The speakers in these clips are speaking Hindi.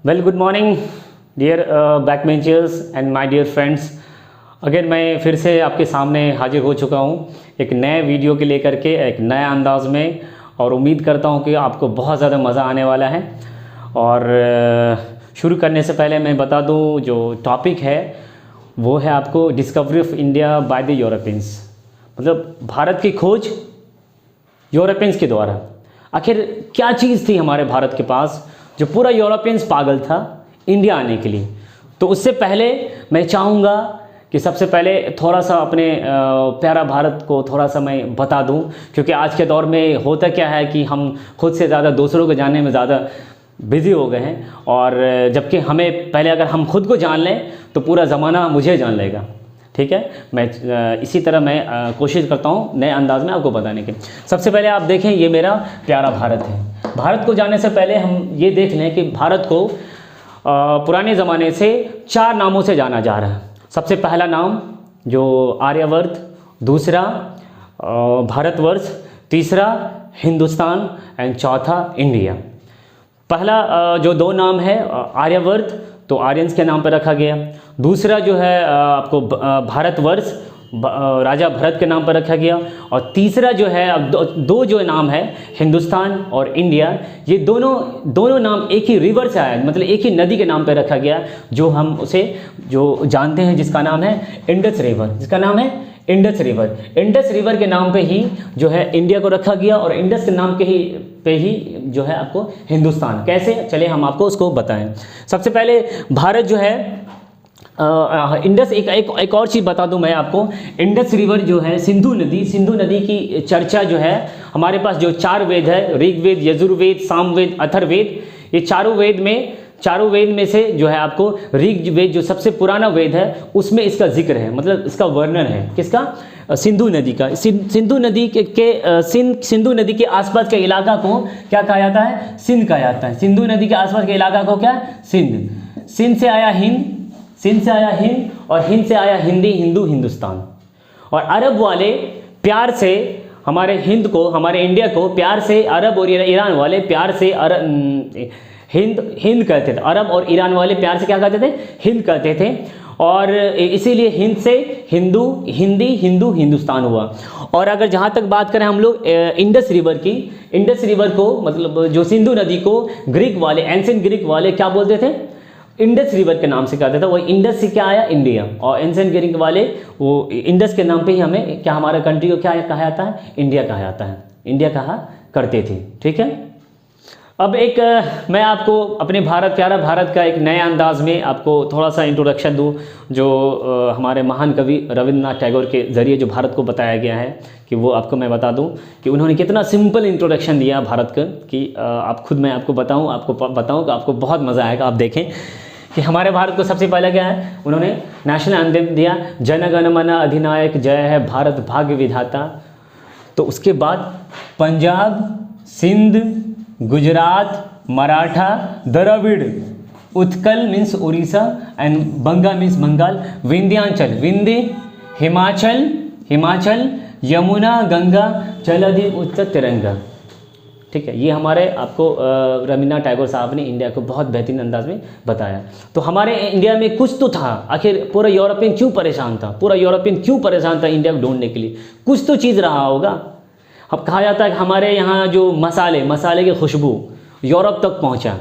Well good morning dear back benchers and my dear friends. Again मैं फिर से आपके सामने हाजिर हो चुका हूँ एक नए वीडियो के लेकर के एक नए अंदाज में, और उम्मीद करता हूँ कि आपको बहुत ज़्यादा मज़ा आने वाला है। और शुरू करने से पहले मैं बता दूँ जो टॉपिक है वो है आपको discovery of India by the Europeans, मतलब भारत की खोज यूरोपियंस के द्वारा। आखिर क्या चीज़ थी हमारे भारत के पास जो पूरा यूरोपियंस पागल था इंडिया आने के लिए। तो उससे पहले मैं चाहूँगा कि सबसे पहले थोड़ा सा अपने प्यारा भारत को थोड़ा सा मैं बता दूं, क्योंकि आज के दौर में होता क्या है कि हम खुद से ज़्यादा दूसरों को जानने में ज़्यादा बिज़ी हो गए हैं, और जबकि हमें पहले अगर हम खुद को जान लें तो पूरा ज़माना मुझे जान लेगा। ठीक है, मैं इसी तरह मैं कोशिश करता हूँ नए अंदाज में आपको बताने की। सबसे पहले आप देखें, ये मेरा प्यारा भारत है। भारत को जानने से पहले हम ये देख लें कि भारत को पुराने ज़माने से 4 नामों से जाना जा रहा है। सबसे पहला नाम जो आर्यवर्त, दूसरा भारतवर्ष, तीसरा हिंदुस्तान एंड चौथा इंडिया। पहला जो 2 नाम है आर्यवर्त तो आर्यंस के नाम पर रखा गया। दूसरा जो है आपको भारतवर्ष राजा भरत के नाम पर रखा गया। और तीसरा जो है अब दो जो नाम है हिंदुस्तान और इंडिया, ये दोनों नाम एक ही रिवर से आया, मतलब एक ही नदी के नाम पर रखा गया, जो हम उसे जो जानते हैं जिसका नाम है इंडस रिवर। जिसका नाम है इंडस रिवर। इंडस रिवर के नाम पे ही जो है इंडिया को रखा गया, और इंडस के नाम पे ही जो है आपको हिंदुस्तान। कैसे, चले हम आपको उसको बताएं। सबसे पहले भारत जो है इंडस, एक और चीज़ बता दूं मैं आपको। इंडस रिवर जो है सिंधु नदी की चर्चा जो है हमारे पास जो 4 वेद है, ऋग्वेद, यजुर्वेद, सामवेद, अथर्ववेद, ये चारों वेद में से जो है आपको ऋग्वेद जो सबसे पुराना वेद है उसमें इसका जिक्र है, मतलब इसका वर्णन है। किसका? सिंधु नदी का। सिंधु नदी के आसपास के इलाका को क्या कहा जाता है? सिंध कहा जाता है। सिंधु नदी के आसपास के इलाका को क्या? सिंध। सिंध से आया हिंद, और हिंद से आया हिंदी, हिंदू, हिंदुस्तान। और अरब वाले प्यार से हमारे हिंद को, हमारे इंडिया को प्यार से, अरब और ईरान वाले प्यार से हिंद कहते थे। अरब और ईरान वाले प्यार से क्या कहते थे? हिंद कहते थे। और इसीलिए हिंद से हिंदी, हिंदू, हिंदुस्तान हुआ। और अगर जहाँ तक बात करें हम लोग इंडस रिवर की, इंडस रिवर को, मतलब जो सिंधु नदी को ग्रीक वाले, एंशिएंट ग्रीक वाले क्या बोलते थे? इंडस रिवर के नाम से कहते थे। वो इंडस से क्या आया? इंडिया। और एंशिएंट ग्रीक वाले वो इंडस के नाम पे ही हमें क्या, हमारा कंट्री को क्या कहा जाता है? इंडिया कहा जाता है। इंडिया कहा करते थे। ठीक है, अब एक मैं आपको अपने प्यारा भारत का एक नए अंदाज में आपको थोड़ा सा इंट्रोडक्शन दूं, जो हमारे महान कवि रविंद्रनाथ टैगोर के ज़रिए जो भारत को बताया गया है, कि वो आपको मैं बता दूं कि उन्होंने कितना सिंपल इंट्रोडक्शन दिया भारत का, कि आप खुद मैं आपको बताऊं कि आपको बहुत मज़ा आएगा। आप देखें कि हमारे भारत को सबसे पहले क्या है, उन्होंने नेशनल एंथम दिया, जन गण मन अधिनायक जय है भारत भाग्य विधाता। तो उसके बाद Punjab, Sindh, Gujarat, Maratha, Dravida, Utkal means Orissa and Banga means Bengal, Vindhyachal, Himachal, Yamuna, Ganga, जलधि, उच्च, तिरंगा। ठीक है, ये हमारे आपको रविंद्रनाथ टैगोर साहब ने इंडिया को बहुत बेहतरीन अंदाज में बताया। तो हमारे इंडिया में कुछ तो था। आखिर पूरा यूरोपियन क्यों परेशान था इंडिया को ढूंढने के लिए? कुछ तो चीज़ रहा होगा। अब कहा जाता है कि हमारे यहाँ जो मसाले की खुशबू यूरोप तक पहुँचा,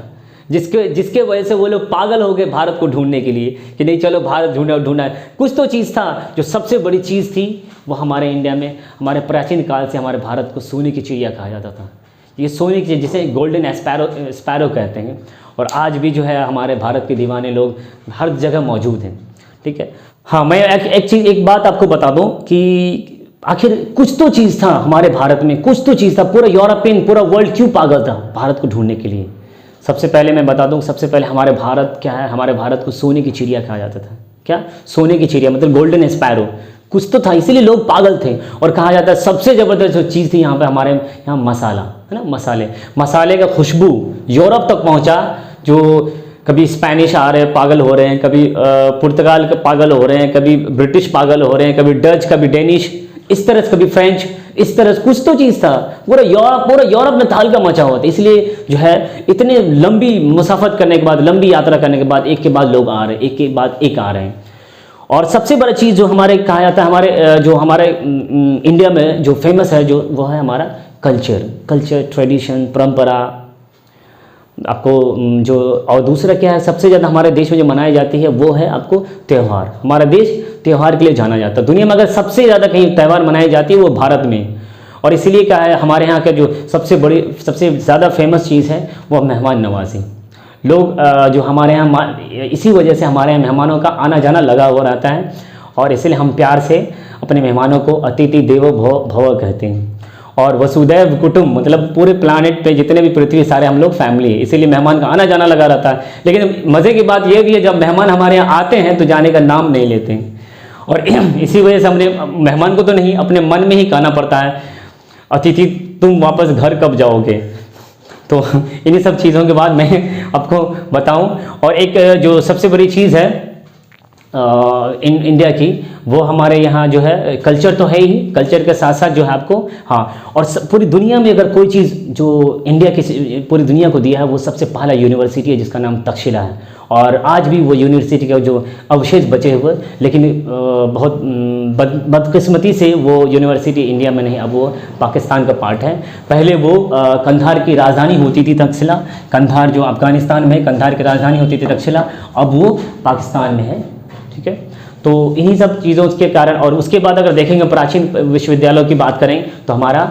जिसके वजह से वो लोग पागल हो गए भारत को ढूंढने के लिए, कि नहीं चलो भारत ढूंढा। कुछ तो चीज़ था, जो सबसे बड़ी चीज़ थी वो हमारे इंडिया में, हमारे प्राचीन काल से हमारे भारत को सोने की चिड़िया कहा जाता था। ये सोने की, जिसे गोल्डन स्पैरो कहते हैं। और आज भी जो है हमारे भारत के दीवाने लोग हर जगह मौजूद हैं। ठीक है, हाँ, मैं एक बात आपको बता दूँ कि आखिर कुछ तो चीज़ था हमारे भारत में, कुछ तो चीज़ था। पूरा वर्ल्ड क्यों पागल था भारत को ढूंढने के लिए? सबसे पहले मैं बता दूं, सबसे पहले हमारे भारत क्या है, हमारे भारत को सोने की चिड़िया कहा जाता था। क्या? सोने की चिड़िया, मतलब गोल्डन स्पैरो। कुछ तो था, इसीलिए लोग पागल थे। और कहा जाता है सबसे ज़बरदस्त जो चीज़ थी यहाँ पे, हमारे यहाँ मसाला है ना, मसाले का खुशबू यूरोप तक पहुँचा। जो कभी स्पेनिश आ रहे हैं, पागल हो रहे हैं, कभी पुर्तगाल के पागल हो रहे हैं, कभी ब्रिटिश पागल हो रहे हैं, कभी डच, कभी डेनिश, इस तरह से कभी फ्रेंच, इस तरह कुछ तो चीज़ था। पूरा यूरोप में तहलका मचा हुआ था। इसलिए जो है इतने लंबी मुसाफत करने के बाद, लंबी यात्रा करने के बाद एक के बाद लोग आ रहे हैं, एक के बाद एक आ रहे हैं। और सबसे बड़ा चीज़ जो हमारे कहा जाता है, हमारे इंडिया में जो फेमस है, जो वो है हमारा कल्चर, ट्रेडिशन, परंपरा आपको जो। और दूसरा क्या है, सबसे ज़्यादा हमारे देश में जो मनाई जाती है वो है आपको त्यौहार। हमारा देश त्यौहार के लिए जाना जाता है। दुनिया में अगर सबसे ज़्यादा कहीं त्यौहार मनाई जाती है वो भारत में। और इसीलिए क्या है, हमारे यहाँ का जो सबसे ज़्यादा फेमस चीज़ है वो मेहमान नवाजी। लोग जो हमारे यहाँ, इसी वजह से हमारे यहाँ मेहमानों का आना जाना लगा हुआ रहता है। और इसलिए हम प्यार से अपने मेहमानों को अतिथि देवो भव कहते हैं। और वसुदैव कुटुंब, मतलब पूरे प्लानेट पे जितने भी पृथ्वी सारे हम लोग फैमिली है, इसीलिए मेहमान का आना जाना लगा रहता है। लेकिन मज़े की बात यह भी है, जब मेहमान हमारे यहाँ आते हैं तो जाने का नाम नहीं लेते हैं। और इसी वजह से हमने मेहमान को तो नहीं, अपने मन में ही कहना पड़ता है, अतिथि तुम वापस घर कब जाओगे। तो इन्हीं सब चीज़ों के बाद मैं आपको बताऊं। और एक जो सबसे बड़ी चीज़ है इंडिया की, वो हमारे यहाँ जो है कल्चर तो है ही, कल्चर के साथ साथ जो है आपको, हाँ, और पूरी दुनिया में अगर कोई चीज़ जो इंडिया की पूरी दुनिया को दिया है वो सबसे पहला यूनिवर्सिटी है जिसका नाम तक्षशिला है। और आज भी वो यूनिवर्सिटी के जो अवशेष बचे हुए, लेकिन बहुत बदकिस्मती से वो यूनिवर्सिटी इंडिया में नहीं, अब वो पाकिस्तान का पार्ट है। पहले वो कंधार की राजधानी होती थी तक्षशिला। कंधार जो अफगानिस्तान में, कंधार की राजधानी होती थी तक्षशिला, अब वो पाकिस्तान में है। ठीक है, तो इन्हीं सब चीज़ों के कारण। और उसके बाद अगर देखेंगे प्राचीन विश्वविद्यालयों की बात करें तो हमारा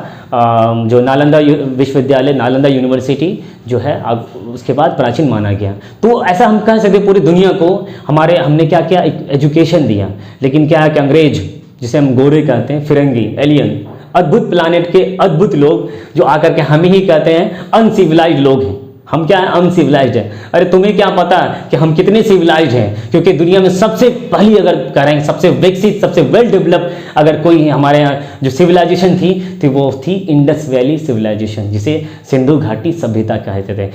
जो नालंदा विश्वविद्यालय, नालंदा यूनिवर्सिटी जो है, अब उसके बाद प्राचीन माना गया। तो ऐसा हम कह सकते पूरी दुनिया को हमने क्या किया, एजुकेशन दिया। लेकिन क्या है कि अंग्रेज, जिसे हम गोरे कहते हैं, फिरंगी, एलियन, अद्भुत प्लानेट के अद्भुत लोग जो आकर के हम ही कहते हैं अनसिविलाइज्ड लोग हैं। हम क्या है, अनसिविलाइज्ड है। अरे तुम्हें क्या पता कि हम कितने सिविलाइज्ड हैं, क्योंकि दुनिया में सबसे पहली अगर करें, सबसे विकसित, सबसे वेल डेवलप अगर कोई हमारे यहाँ जो सिविलाइजेशन थी तो वो थी इंडस वैली सिविलाइजेशन, जिसे सिंधु घाटी सभ्यता कहते थे।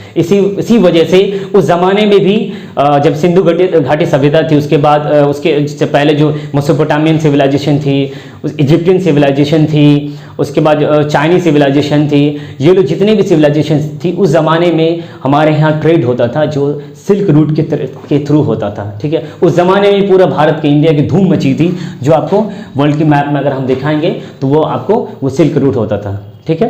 इसी वजह से उस ज़माने में भी जब सिंधु घाटी सभ्यता थी, उसके बाद उसके पहले जो मेसोपोटामियन सिविलाइजेशन थी, इजिप्टियन सिविलाइजेशन थी, उसके बाद चाइनीज सिविलाइजेशन थी, ये लोग जितने भी सिविलाइजेशन थी उस ज़माने में हमारे यहाँ ट्रेड होता था जो सिल्क रूट के थ्रू होता था। ठीक है, उस ज़माने में पूरा भारत के, इंडिया की धूम मची थी, जो आपको वर्ल्ड की मैप में अगर हम दिखाएंगे तो वो आपको वो सिल्क रूट होता था। ठीक है,